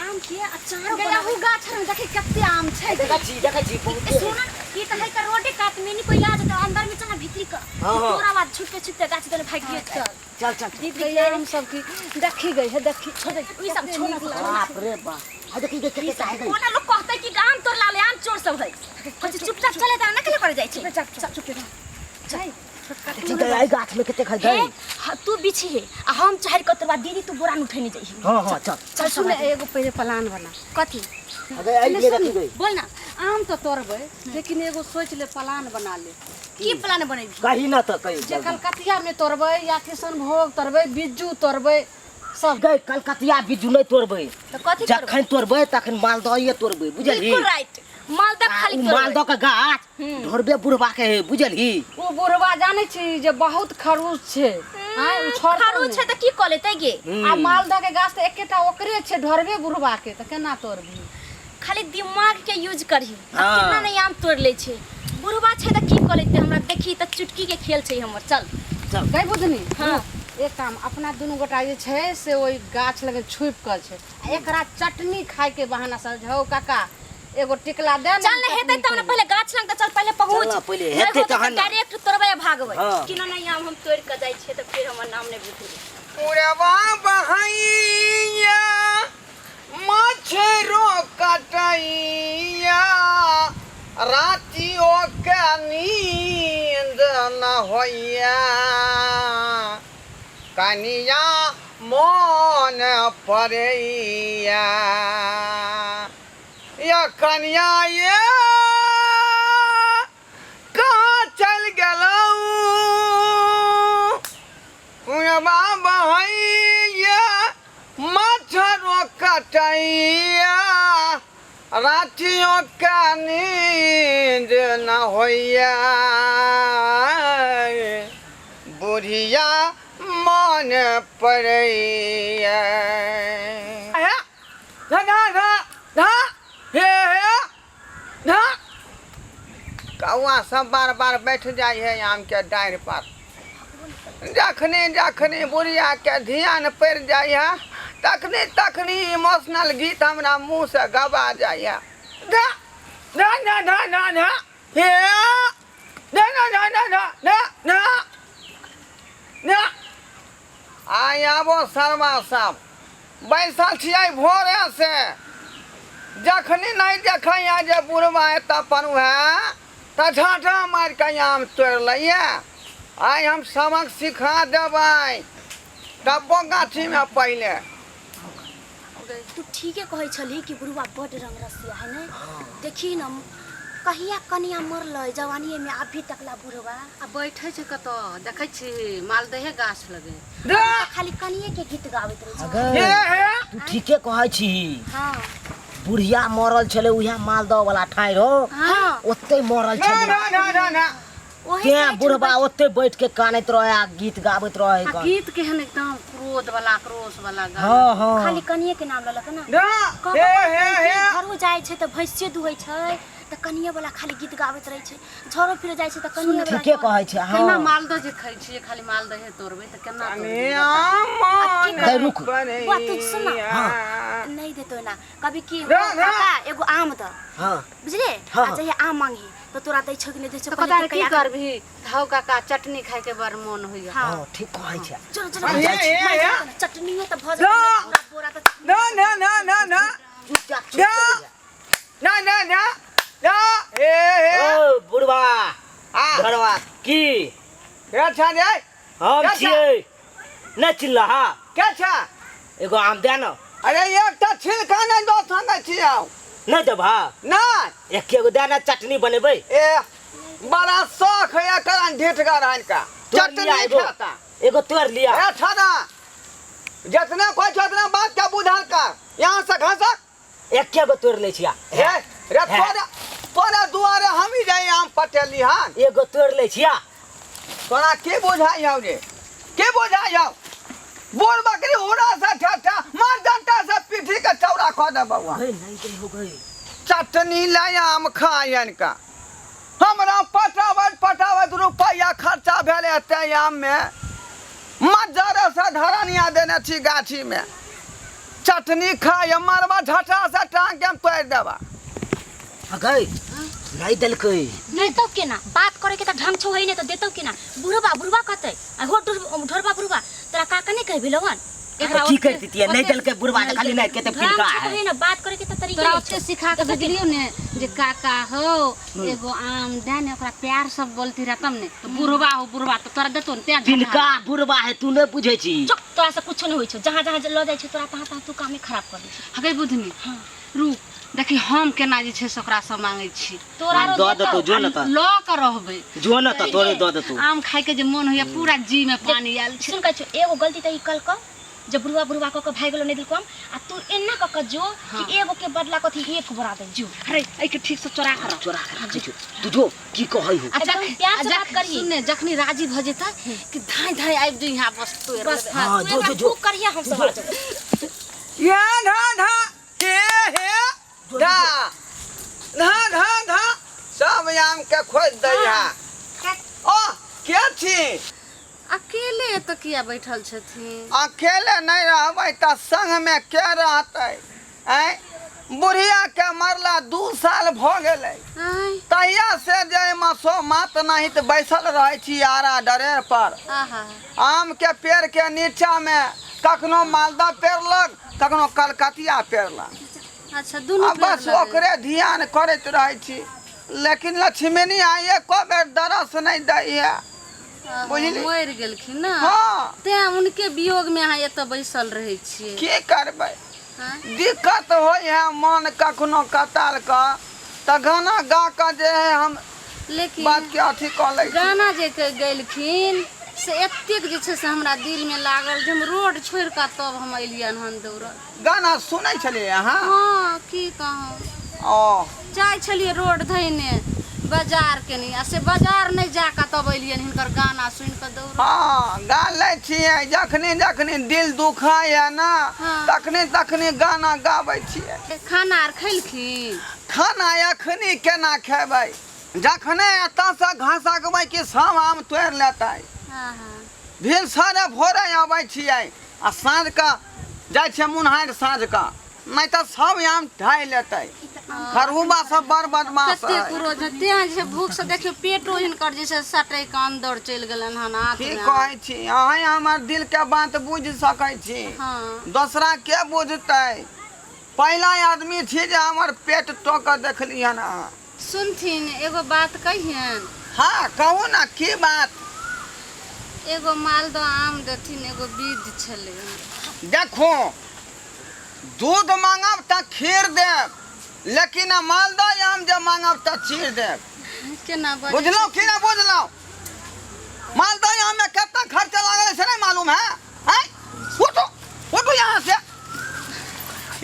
आम के अचार गया हो गाछ में देखे कते आम छै देखा छी बहुत सोना ई त है का रोडे काट में नहीं कोई आ जाता अंदर में चला भीतरी का पूरा बात छुटते छुटते गाछ देने भाग गया चल दीदी आम सब की देखी गई है देखी छोड़ ई सब छोड़ बाप रे बाप आ देखी कितने काहे गई कोना लोग कहते कि आम तोड़ लाले आम चोर सब है कुछ चुपचाप चले त ना के करे जाय छै चुप चल ठीक है आई गाछ में कितने खाई गई तू बिछी है आ हम चाहर कतरवा दीदी तू बोरा उठैनी जाई हां चल सुन एगो पहले प्लान बना कथी अरे आई ले रखी गई बोल ना आम तो तोड़बै लेकिन एगो सोच ले प्लान बना ले की प्लान बनेबी कहीं ना तो कहीं जे कलकतिया में तोड़बै या किशनभोग तोड़बै बिज्जू तोड़बै सब गई कलकतिया बिजू नहीं तोड़बै तो कथी जखन तोड़बै तखन मालदह तोड़बै बुझली बिल्कुल राइट मालदह खाली मालदह का गाछ ढोरबे बुढ़बा के है बुझली ओ बुढ़वा जानै छी जे बहुत खरूच छै हां उ छोड़ खारू छै त की क लेतै गे आ मालदह के गाछ त एकेटा ओकरे छै ढोरबे बुढ़वा के त केना तोड़बी खाली दिमाग के यूज करही केना नहीं आम तोड़ ले छै बुढ़वा छै त की क लेतै हमरा देखी त चुटकी के खेल छै हमर चल गई बुझनी हां एक काम अपना दुनू गोटा जे छै से ओइ गाछ लगे छुप कर छै आ एकरा चटनी खाय के बहाना से झौ काका एगो टिकला दे चल नहीं हेतै त हमरा पहले गाछ लग त चल पहले पहुंच चल पहले हेतै तहन डायरेक्ट तोड़बै भागबै कि ना नहीं आम हम तोड़ के जाय छै त फिर हमर नाम नहीं बुझी उड़वा बहैया मछरो कटैया रातियो के नींद न होइया कनिया मन पड़ैया या कनिया ये कहाँ चल गेलौं उड़वा बहैया मछरो कटैया रातियों का नींद न होइया बुढ़िया मन पड़ैया कौआ सब बार बार बैठ जाए है आम के डाढ़ पर जखने बुढ़िया के ध्यान पड़ जाए है तखनी इमोशनल गीत हमरा मुंह से गवा जाए आइ आबो सरवा सब बैसल छियै भोरे से जखनी नहीं देखैया जे बुढ़वा एतऽ पनु है त झाँटा मार के आम तोड़ लिया आइ हम सबक सिखा देबै तबो गाछी में पहले तू ठीके कहै छली कि बुढ़वा बड रंग रसिया है ने देखी न कहिया कनिया मरलै जवानी में अभी तकला बुढ़वा आ बैठे छै कत देखै छी मालदहे गाछ लगे खाली कनिए के गीत गाबैत रहै अगे तू ठीके कहै छी हां बुढ़िया मरल छले उहे मालदह वाला ठाई रो हां ओते मरल छले ना क्या बुढ़बा ओते बैठ के कानैत रहे आ गीत गाबैत रहे आ गीत केहन एकदम क्रोध वाला क्रोश वाला हां हां खाली कनिए के नाम ललक ना घरो जाय छै त भैंसे दुहै छै त कनिए वाला खाली गीत गाबैत रहै छै झरो फिर जाय छै त कनिए वाला ठीके कहै छै हां केना मालदह जे खाइ छी खाली मालदहे तोड़बै त केना दे रुक बात तू सुन नहीं देतो ना कभी की काका एगो आम द हां बुझले आ चाहे आम मांगी तो तोरा दै छ कि नहीं दै छ पता की करबी हौ काका चटनी खाय के बड़ मन होइया हां ठीक कहै छै चलो चटनी त भज पूरा बोरा त ना ओ बुढ़वा घरवा की अच्छा रे हम छियै न चिल्ला क्या छा एगो आम दे न अरे एक तो छिलका नहीं दो संगे छिया नहीं देबा ना एक एगो दे न चटनी बनेबै ए बड़ा शौक है कर ढेठगा रहन का चटनी खाता एगो तोड़ लिया ए छाना जितना कोई उतना बात का बुझार का यहाँ से घसक एक एगो तोड़ ले छिया रे तोरा दुआरे हम ही जाए आम पटेली हां एगो तोड़ ले छिया तोरा के बुझाई हौ रे के बुझाई हौ बोल बकरी उड़ा से ठठा मार डंटा से पीठी के चौड़ा खा दे बउआ नहीं दे हो गई चटनी ले आम खायन का हमरा पटावत रुपया खर्चा भेले एते आम में मजर से धरनिया देने छी गाछी में चटनी खाए मारवा झटा से टांग के तोड़ देबा अगै नहीं देलकै देतौ केना बात करे के त ढंग छौ है ने त देतौ केना बुढ़वा बुढ़वा कहतै आ हो ढोरबा बुढ़वा तोरा काका नहीं कहबी लगन की करती थी नहीं देलकै बुढ़वा त खाली नहीं केते फिरका है ना बात करे के त तरीका तोरा ओते सिखा के भेजलियो ने जे काका हो एगो आम दे ने ओकरा प्यार सब बोलती रह तब ने तो बुढ़वा हो बुढ़वा तो तोरा देतो ने ते तिनका बुढ़वा है तू नहीं बुझै छी चुप तोरा से कुछ नहीं होई छौ जहां जहां ल जाय छ तोरा तहां तू कामे खराब कर दै छ हगै बुधनी रुक देखी हम केना जे छै से ओकरा से मांगै छी तोरा दऽ देतौ जो न त ल के रहबै जो न त तोरे दऽ देतौ आम खाय के जे मन होया पूरा जी में पानी आयल छै सुन कहै छ एगो गलती त ई कल क जब बुढ़वा बुढ़वा क भाई गेलो नहीं दिल कम आ तू एन्ना क जो कि एगो के बदला कथी एक बरा दे जो अरे ए के ठीक से चोरा कर तू जो की कहै हो अच्छा प्यार से बात करी सुन ने जखनी राजी भ जेता कि धाय धाय आबि जो यहां बस तो बस हां जो करिया हम सब ये धा धा हे धा धा धा धा सब आम के खोज दैया ओ के छी अकेले तो किया बैठल छथिन अकेले नहीं रहबै त संग में के रहतै बुढ़िया के मरला 2 साल भ गेलै तहिया से जे मसो मात नहीं त बैसल रहै छी आरा डरे पर आम के पेड़ के नीचा में कखनो मालदा पेड़लक कखनो कलकतिया पेड़लक अच्छा दुनु बस ओकरे ध्यान करैत रहै छी लेकिन लक्ष्मणी आइए को बेर दरस नहीं दैया बुझली मर गेलखिन ना हां ते उनके वियोग में अहाँ एत बैसल रहै छियै की करबै दिक्कत होय है मन कखनो कताल का त गाना गा के जे है हम लेकिन बात के अथी क लै गाना जे गेलखिन से एतेक जे छै से हमरा दिल में लागल जे हम रोड छोड़ के तब हम एलियन हन दौड़ गाना सुनै छलिए अहाँ हां की कहूं ओ जाय छलिए रोड धैने बाजार के नहीं से बाजार नहीं जाके तब एलियन हिनकर गाना सुन के दौड़ हां गा लै छिए जखनी जखनी दिल दुखाय है ना तखनी तखनी गाना गाबै छिए खाना आर खैलखिन खाना एखनी केना खेबै जखने एतऽ से घास आगबै कि सब आम तोड़ लेतै भीड़ सारे भोरे आबै छियै आ साँझ का जाइ छियै मुनहारि साँझ का नहीं तो सब आम ढाई लेतै खरहुबा सब बड़ बदमाश कते करो जते जे भूख से देखियो पेटो हिनकर जे छै सटै के अंदर चल गेलन हन हाथ की में कहै छी अहाँ हमर दिल के बात बुझ सकै छी दूसरा के बुझतै पहला आदमी छी जे हमर पेट टोक देखली हन सुनथिन एगो बात कहियन हाँ कहू ना की बात एगो मालदह आम देथिन एगो बीज छले देखो दूध मांगब त खीर देब लेकिन मालदह आम जे मांगब त चीर देब केना बुझलो कि ना बुझलो मालदह आम में कितना खर्चा लागल से नहीं मालूम है हैं उठो यहाँ से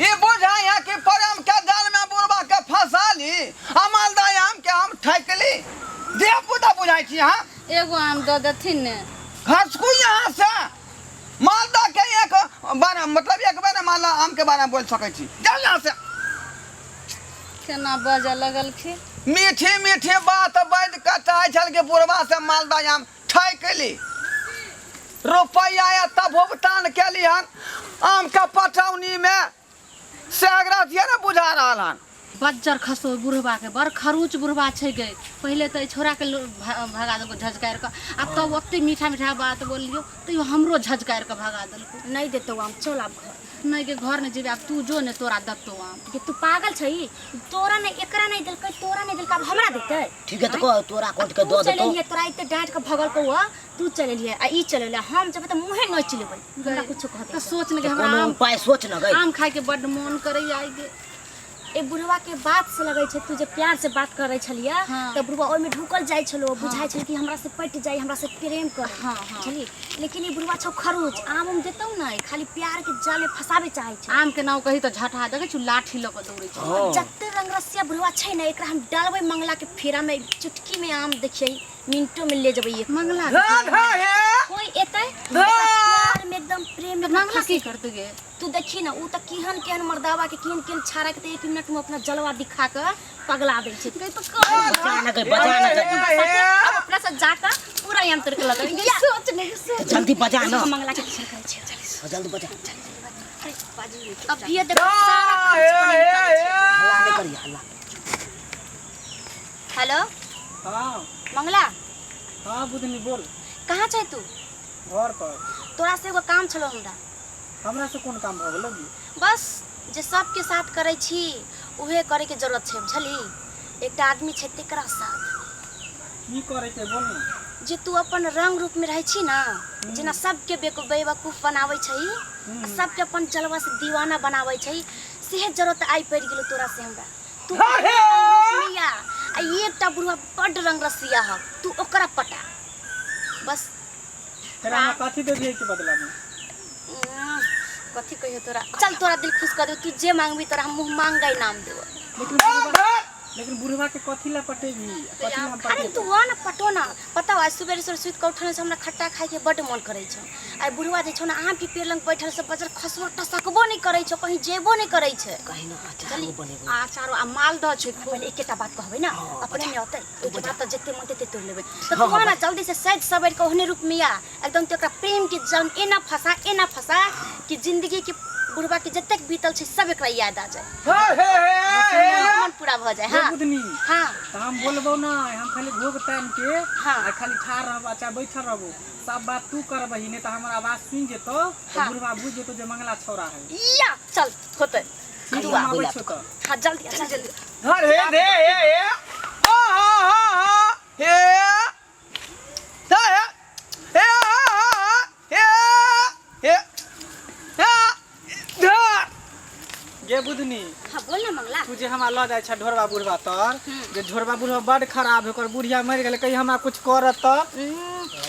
ये बुझा है कि परम के जाल में बुरबा के फंसा ली आ मालदह आम के हम ठक ली देह पुता बुझाई छी हां एगो आम दो देथिन ने खसकू यहाँ से मालदह के एक बार मतलब एक बार मालदह आम के बारे में बोल सकै छी जाओ यहाँ से केना बजे लगल खी मीठी मीठी बात बैठ के चाहे छल के बुढ़वा से मालदह आम ठक ली रुपया या तब भुगतान के लिहन आम के पटौनी में से अगरा दिया ना बुझा रहा हन बज्जर खसो बुढ़वा के बड़ खरूच बुढ़वा छै गए पहले तो छोरा के भगा देलको झजकार के आ तब ओते मीठा मीठा बात बोलियो तो हमरो झजकार के भगा देलको नहीं देतो आम चल अब घर नहीं के घर ने जेबे अब तू जो ने तोरा दत्तो आम कि तू पागल छई तोरा ने एकरा नहीं देलकै तोरा नहीं देलका अब हमरा देतै ठीक है तो को तोरा कोट के दो देतो चले तोरा इते डांट के भगल को तू चले लिए आ ई चले ले हम जब त मुहे नहीं चलेबै हमरा कुछ कहते तो सोच ने के हमरा कोनो उपाय सोच न गई आम खाए के बड मन करे आई गे ए बुढ़वा के बात से लगै छै तू जे प्यार से बात करै छलिया त बुढ़वा ओय में ढुकल जाय छलो बुझाय छल कि हमरा से पट जाय हमरा से प्रेम कर चली लेकिन ई बुढ़वा छौ खरूच आम हम देतौ नै खाली प्यार के जाल में फसाबे चाहे छै आम के नाव कही तो झटा देखे छु लाठी ल के दौड़ै छै जत्ते रंगरसिया बुढ़वा छै नै एकरा हम डालबै मंगला के फेरा में चुटकी में आम देखियै मिनटों में ले जबै एक मंगला कोई एतै प्यार में एकदम प्रेम में मंगला की करते गे तू देखी ना उ त केहन केहन मर्दावा के केहन छाड़ा के 1 मिनट में अपना जलवा दिखा के पगला दे छै तो बजाना अब अपना से जाका पूरा यम तर के लगा सोच नहीं सोच जल्दी बजा ना मंगला के करे छै जल्दी बजा अरे बाजी अब ये देखो सारा हल्ला नहीं करिए हल्ला। हेलो हाँ मंगला हाँ बुधनी बोल। कहाँ छै तू? घर पर। तोरा से एगो काम छलो हमरा से कोन काम भऽ गेलौ? बस जे सबके साथ करै छी उहे करे के जरूरत छै बुझली। एकटा आदमी छै तेकरा साथ की करे के बोल ना। जे तू अपन रंग रूप में रहै छी ना, जेना सबके बेवकूफ बनाबै छै, सबके अपन जलवा से दीवाना बनाबै छै, सेहे जरूरत आई पड़ गेलो तोरा से हमरा। तू लिया आ एकटा बुढ़वा बड़ रंग रसिया ह, तू ओकरा पटा बस। तेरा हमरा कथी देबे के बदला में? कथी कहियो तोरा, चल तोरा दिल खुश कर दे, तू जे मांगबी तोरा हम मुंह मांगा इनाम देबो। लेकिन बुढ़वा के कथी ला पटेबी? कथी ला अरे पटेबी? तू आ ना पटो ना। पता आज सुबह से सुइत के उठने से हमरा खट्टा खाए के बड मन करे छ। आ बुढ़वा जे छ ना आम के पेड़ लंग बैठल से बजर खसवा टसकबो नहीं करे छ, कहीं जेबो नहीं करे छ। कहीं ना अचार बनेबो। आचार आ मालदह छ, पहले एकेटा बात कहबै ना, अपने में होतै तो बात त जते मन तते तोड़ लेबै। तो तू आ ना जल्दी से सज सबर के ओहने रूप में आ, एकदम तेकरा प्रेम के जन एना फसा कि जिंदगी के बुढ़वा के जतक बीतल छै सब एकरा याद आ जाए, मन पूरा भ जाए। हां बुधनी हां त हम बोलबो ना, हम खाली भोग टाइम के हाँ। आ खाली ठाड़ रहबो, अच्छा बैठल रहबो, सब बात तू करबही, नहीं त हमर आवाज सुन जेतो तो हाँ। बुढ़वा बुझ जेतो जे मंगला छोरा है। या चल होतै तू दुआ आबै छ त हां जल्दी जल्दी। अरे रे हे ओ हा हे ता हे हे गे बुधनी हां बोल ना मंगला। तू जे हमरा ल जाय छ ढोरबा बुढ़वा तर, जे ढोरबा बुढ़वा बड़ खराब है, ओकर बुढ़िया मर गेले, कहीं हमरा कुछ करत त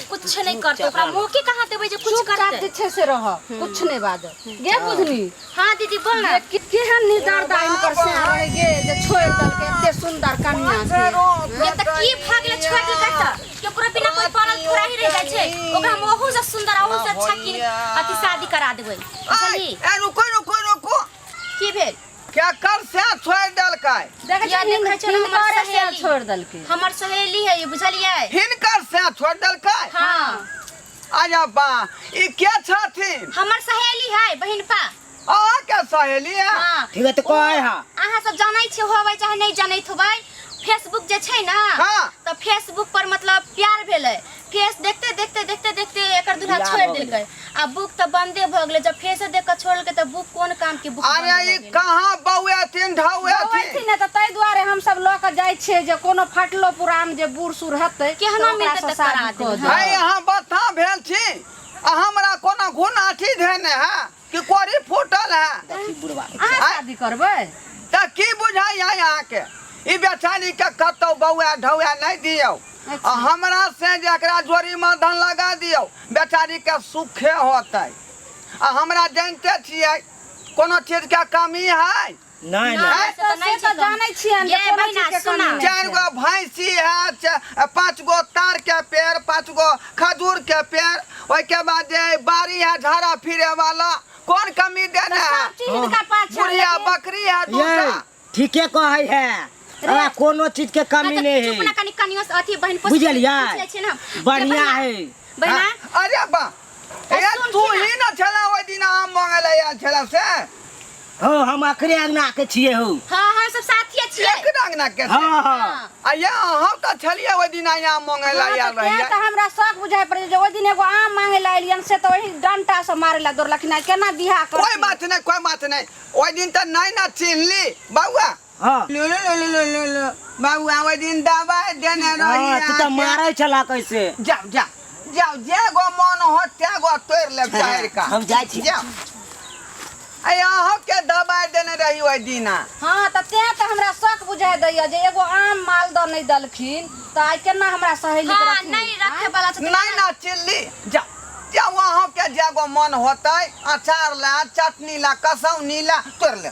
कुछ नहीं करते, ओकरा मुंह के कहां देबै जे कुछ करते। पीछे से रह, कुछ नहीं बात गे बुधनी। हां दीदी बोल ना। केहन निदार दाइन कर से रह गे जे छोड़ दल के एते सुंदर कन्या के। ये त की भागले छोड़ के कत के ओकरा बिना कोई पालन थोड़ा ही रह जाय छै, ओकरा मोहू से सुंदर आहू से अच्छा की अति शादी करा देबै बुझली। ए रुको की भेल? क्या कर से छोड़ देल काय? देखे या देखै छै हमर सहेली छोड़ दल के। हमर सहेली है ये बुझलियै। हिनकर से छोड़ देल काय? हां आजा बा ई के छथिन? हमर सहेली है बहिनपा। आ के सहेली है? हां ठीक है तो कहे हा अहाँ सब जानै छी होबै चाहे नहीं जानैत होबै, फेसबुक जे छै ना हाँ। तो फेसबुक पर मतलब प्यार भेलै, फेस देखते एकर दूल्हा छोड़ देलकै, आ बुक तो बंदे भ गेलै। जब फेस देख के छोड़लकै त बुक कोन काम के बुक? अरे ई कहां बौए तीन ढौए वैसे थी? ने त तै दुआरे हम सब ल के जाय छे जे कोनो फाटलो पुरान जे बूढ़ सूढ़ हतै केहनो मिलतै त करा देबै। है यहाँ बता भेल छी आ हमरा कोनो घुनाठी धेने है कि कोरी फूटल है? देखी बुढ़वा अहाँ शादी करबै त की बुझाई है यहाँ के? ई बेचारी के कतौ बौए ढौए नहीं दियो, आ हमरा से जकरा जोरी में धन लगा दियो, बेचारी के सुखे होतै। आ हमरा जानते छियै कोनो चीज के कमी है? नहीं नहीं से त जानै छियन जे कोनो चीज के कमी नहीं। 4 गो भैंसी है, 5 गो तार के पेड़, 5 गो खजूर के पेड़, ओइ के बाद जे बारी है झाड़ा फिरे वाला, कौन कमी देने है? सब चीज का पाछा बुढ़िया बकरी है ये दूटा। ठीके कहे है, हमरा कोनो चीज के कमी नहीं चुप ना है, कनी कनियो से अथी बहिन बुझलियै? छै ना बढ़िया है। बहिना। अरे बा ए सुन तू छी ना। ही न छला ओइ दिन आम मंगले या छला से? हो हम अखरे अंगना के छिए हो। हां हम सब साथिये छियै। एक रंग ना के हाँ हाँ आ या हम त छलिए ओइ दिन आम मंगले या रहिए। त हमरा शक बुझाय पड़े जे ओइ दिन एगो आम मांगे ला एलियन से त ओही डंटा से मारे ला दौड़लखिन, आ केना बियाह कर। कोई बात नहीं ओइ दिन त नहीं ना चिन्हली बउआ। हाँ लो बउआ ओइ दिन दवाई देने रही। तू तो मारे चला कैसे? जाओ जे गो मन हो ते गो तोड़ ले चाहे का। हम जाय छी। जाओ आई अहाँ के दवाई देने रही ओइ दिना। हां त ते त हमरा शक बुझाय दैया जे एगो आम मालदह नहीं दलखिन त आई केना हमरा सहेली के हां रखनी? नहीं रखे वाला छै। नहीं ना चिल्ली जाओ अहाँ के जे गो मन होतै, अचार ला, चटनी ला, कसौनी ला तोड़ ले।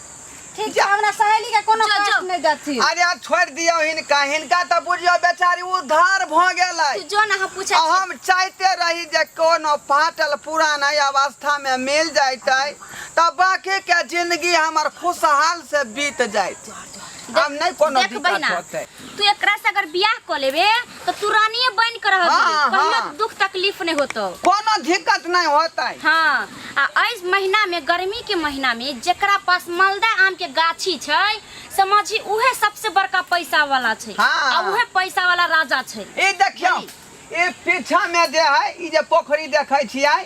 ठीक छै, हमरा सहेली के कोनो जो, कष्ट जो। नहीं दथि। अरे छोड़ दियो हिनका त बुझियो बेचारी उधार भ गेलै। तू जो ना हम पूछे हम चाहते रही जे कोनो फाटल पुराना अवस्था में मिल जाते, तब बाकी के जिंदगी हमर खुशहाल से बीत जाए। अब नहीं कोनो देख दिक्कत बहिना, होते। तू एकरा से अगर बियाह कर लेबे तो तू रानीए बन कर रहबी, हाँ, पहले हाँ। दुख तकलीफ नहीं होतो। कोनो दिक्कत नहीं होता है। हाँ, आ इस महीना में, गर्मी के महीना में जेकरा पास मालदा आम के गाछी छै, समझी उहे सबसे बड़का पैसा वाला छै। हाँ। आ उहे पैसा वाला राजा छै। ई देखियो, ई पीछा में जे है, ई जे पोखरी देखै छियै,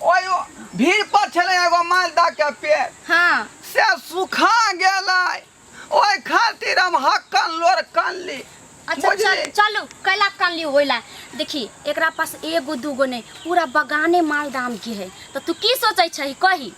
ओय भीड़ पर छले एगो मालदा के पेड़, हाँ से सुखा गेलै। ओय खातिर हम हक्कन लोर कानली। अच्छा चलू कैला कान ली होइला। देखी एकरा पास एगो दूगो नहीं, पूरा बगाने मालदा आम की है, तो तू की सोचै छही कही?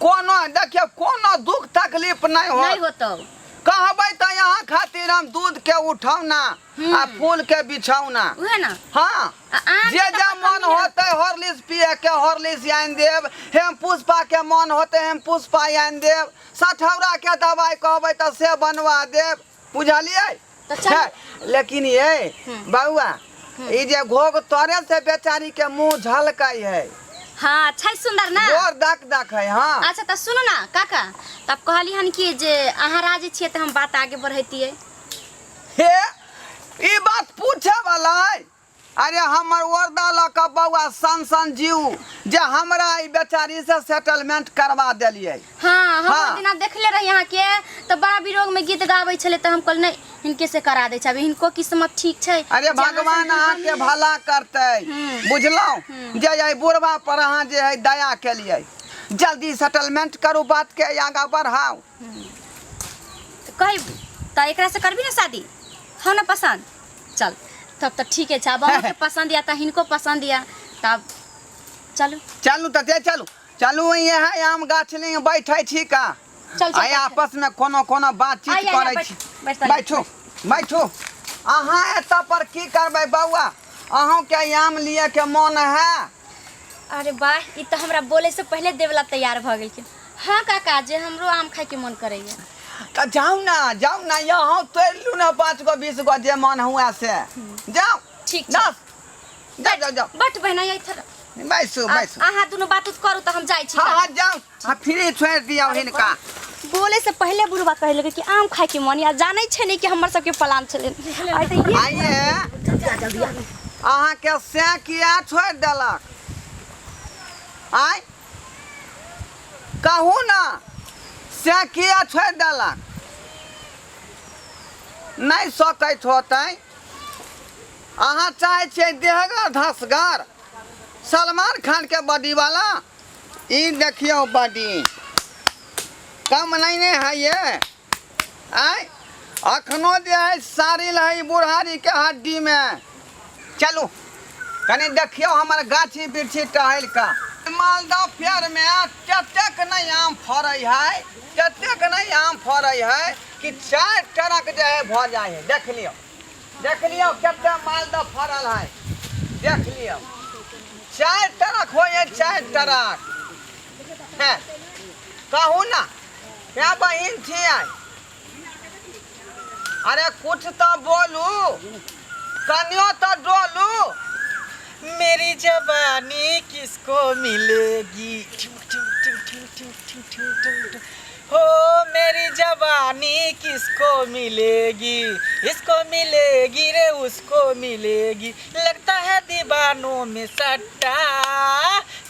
कोनो देखियो, कोनो दुख तकलीफ नहीं हो। नहीं होतो। कहबै त यहाँ खातिर हम दूध के उठौना आ फूल के बिछौना। उहे ना। हाँ, आम जे के जे तो मन पता होते हॉर्लिक्स पिए के हॉर्लिक्स आन देब, हेम पुष्पा के मन होते हेम पुष्पा आन देब, सठौरा के दवाई कहबै त से बनवा देब, बुझलियै? तो चल। लेकिन ये बउआ, ई जे घोग तोरे से बेचारी के मुंह झलकै है, हाँ छै सुंदर ना। जोर दक है। हाँ अच्छा तो सुनो ना काका, तब कहली हन कि जे अहाँ राजी छियै तो हम बात आगे बढ़ैतियै। हे, ई बात पूछे वाला है। अरे हमर वरदा ल के बउआ सन जीव जे हमरा ई बेचारी से सेटलमेंट करवा देलिए। हाँ, हम हाँ। दिना देखले रही यहाँ के, तो बड़ा विरोग में गीत गाबै छले, तो हम कहल नहीं इनके से करा दे छै, अभी इनको किस्मत ठीक छै। अरे भगवान अहाँ के भला करते, बुझलौ? जे ये बुढ़वा पर अहाँ जे है दया के लिए, जल्दी सेटलमेंट करू, बात के आगा बढ़ाओ। कही तो एकरा से करबी ना शादी, हो ना पसंद? चल तब तो ठीक है, अब के पसंद या तो इनको पसंद या तब चलू। चलू त चलू चलू, यहाँ आम गाछ में बैठे छी का? चल आई आपस में कोनो कोनो बातचीत करे छी। बैठो बैठो। अहाँ एतऽ पर की करबै बउआ? अहों के आम लिए के मन है? अरे वाह, ई तो हमरा बोले से पहले देवला तैयार भ गेल। हाँ काका, जे हमरो आम खाए के मन करैया। तो जाओ ना, यहाँ तोड़ लू ना 5 गो 20 गो जे मन हुआ से। जाओ ठीक ना, छै। जाओ बट बहना यही थर बैसू। अहाँ दोनों बात करू तो हम जाई छी। हाँ जाओ, फ्री छोड़ दिया हिनका। बोले से पहले बुढ़वा कहे लगे कि आम खाए के मन, या जाने छे नहीं कि हमर सबके प्लान चले। आइए, अहाँ के से किया छोड़ देलक? आय कहू ना, से किया छोड़ देलक? नहीं सकैत होते। अहाँ चाहे छे देहगर धसगर सलमान खान के बॉडी वाला। ई देखियो बॉडी कम नहीं है ये। आय अखनो जे है सारिल है बुढ़ारी के हड्डी में। चलू कनी देखियो हमर गाछी वृक्षी टहल का। मालदा पेड़ में कतेक नहीं आम फरै है, कतेक नहीं आम फरै है कि 4 ट्रक जे है भ जाए है। देख लियो कते मालदा फरल है, देख लियो 4 ट्रक हो, 4 ट्रक है। कहू ना क्या बहिन छियै? अरे कुछ तो बोलू, कनियो तो डोलू। मेरी जवानी किसको मिलेगी? हो मेरी जवानी किसको मिलेगी? इसको मिलेगी रे उसको मिलेगी, लगता है दीवानों में सट्टा।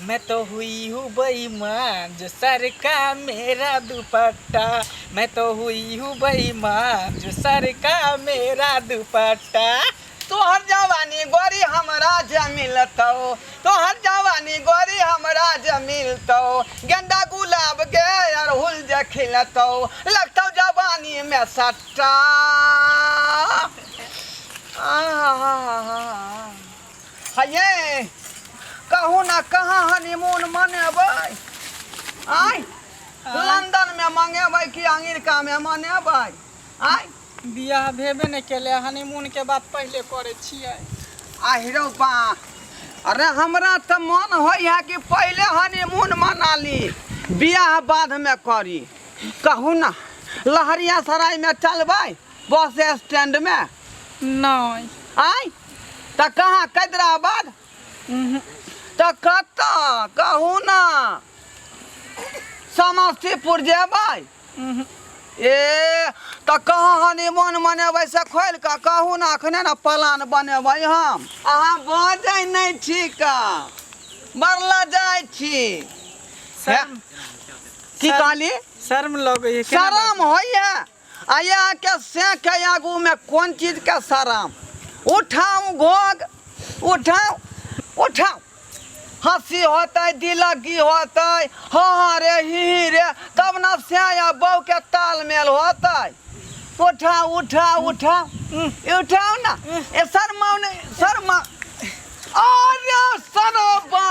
मैं तो हुई हूँ बेईमान जो सर का मेरा दुपट्टा। मैं तो हुई हूँ बेईमान जो सर का मेरा दुपट्टा। तोहर जवानी गोरी हमरा जे मिलतौ, तोहर जवानी गोरी हमरा जे मिलतौ, गेंदा गुलाब के अड़हुल जे खिलतौ, लगतौ जवानी में सट्टा। ये कहू ना कहाँ हनीमून मनेबै? आय लंदन में मंगेबै कि अमेरिका में मनेबै? आय बियाह भेबे नहीं केले, हनीमून के बात पहले करे छियै। आहिरो बा, अरे हमरा तो मन होई है कि पहले हनीमून मना ली, बियाह बाद में करी। कहू ना लहरिया सराय में चलबै बस स्टैंड में? नहीं। आय तो कहाँ कैदराबाद? तो कतऽ कहू ना समस्तीपुर जेबै? ए तो कहाँ हनीमून मनेबै से खोल के कहू ना अखने ना प्लान बनेबै हम अहाँ बजै नहीं ठीक बरला जाइ छी शर्म की कहली शर्म लगे है शरम होइए आया के से के आगू में कौन चीज के शरम उठाऊ घोग उठाऊ उठाऊ हंसी होता दिलगी होता हाँ रे ही रे तब ना स्या बहू के तालमेल होता उठाओ उठाओ उठाओ उठाओ ना ए शर्मा नहीं शर्मा अरे सरबा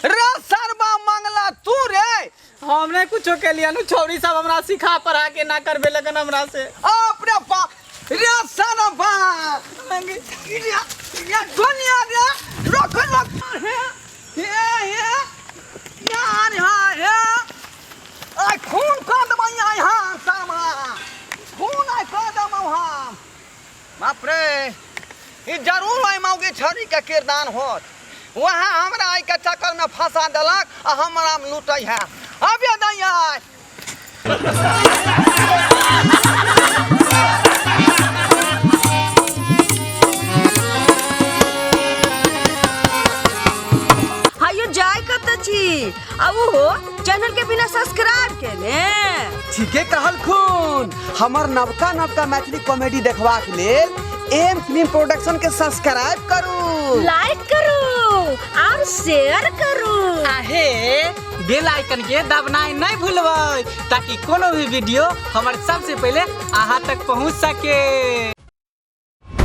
रे सरबा मंगला तू रे हमने कुछो के लिया नु छोरी सब हमरा सिखा पढ़ा के ना करबे लगन हमरा से अपने पा रे सरबा ये दुनिया रे रोक रोक हे यार हां हे आई खून का दमाई हां सामा खून आई का दमाऊ बाप रे ये जरूर आई मौगी छरी के किरदान होत वहाँ हमरा आई के चक्कर में फंसा देलक आ हमरा लूटै है अब ये दैया हायो जाय कत छी अब हो चैनल के बिना सब्सक्राइब के ने ठीके कहल खून हमर नवका नवका मैथिली कॉमेडी देखबाक लेल एम फिल्म प्रोडक्शन के सब्सक्राइब करू लाइक करू और शेयर करू आहे बेल आइकन के दबनाई नहीं भूलबै ताकि कोनो भी वीडियो हमर सबसे पहले अहाँ तक पहुंच सके।